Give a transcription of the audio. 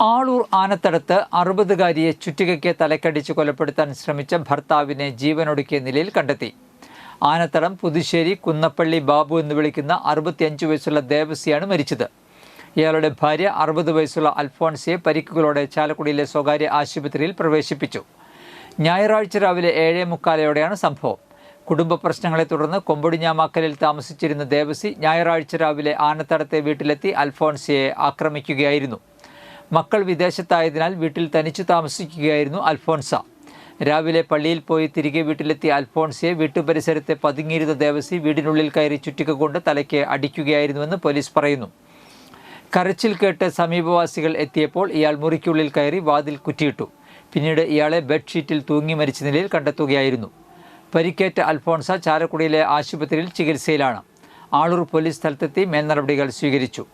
ആളൂർ ആനത്തടത്ത് 60-കാരിയെ ചുറ്റികയ്ക്ക് തലക്കടിച്ച് കൊലപ്പെടുത്താൻ ശ്രമിച്ച ഭർത്താവിനെ ജീവനൊടുക്കിയ നിലയിൽ കണ്ടെത്തി. ആനത്തടം പുതുശ്ശേരി കുന്നപ്പള്ളി ബാബു എന്ന് വിളിക്കുന്ന 65 വയസ്സുള്ള ദേവസിയാണ് മരിച്ചത്. ഇയാളുടെ ഭാര്യ 60 വയസ്സുള്ള അൽഫോൺസിയെ പരിക്കുകളോടെ ചാലക്കുടിയിലെ സ്വകാര്യ ആശുപത്രിയിൽ പ്രവേശിപ്പിച്ചു. ഞായറാഴ്ച രാവിലെ 7:45 സംഭവം. കുടുംബ പ്രശ്നങ്ങളെ തുടർന്ന് കൊമ്പൊടിഞ്ഞാമാക്കലിൽ താമസിച്ചിരുന്ന ദേവസി ഞായറാഴ്ച രാവിലെ ആനത്തടത്തെ വീട്ടിലെത്തി അൽഫോൺസിയെ ആക്രമിക്കുകയായിരുന്നു. മക്കൾ വിദേശത്തായതിനാൽ വീട്ടിൽ തനിച്ചു താമസിക്കുകയായിരുന്നു അൽഫോൺസ. രാവിലെ പള്ളിയിൽ പോയി തിരികെ വീട്ടിലെത്തിയ അൽഫോൺസയെ വീട്ടുപരിസരത്തെ പതുങ്ങിയിരുന്ന ദേവസി വീടിനുള്ളിൽ കയറി ചുറ്റിക കൊണ്ട് തലയ്ക്ക് അടിക്കുകയായിരുന്നുവെന്ന് പോലീസ് പറയുന്നു. കരച്ചിൽ കേട്ട് സമീപവാസികൾ എത്തിയപ്പോൾ ഇയാൾ മുറിക്കുള്ളിൽ കയറി വാതിൽ കുറ്റിയിട്ടു. പിന്നീട് ഇയാളെ ബെഡ്ഷീറ്റിൽ തൂങ്ങി മരിച്ച നിലയിൽ കണ്ടെത്തുകയായിരുന്നു. പരിക്കേറ്റ അൽഫോൺസ ചാലക്കുടിയിലെ ആശുപത്രിയിൽ ചികിത്സയിലാണ്. ആളൂർ പോലീസ് സ്ഥലത്തെത്തി മേൽനടപടികൾ സ്വീകരിച്ചു.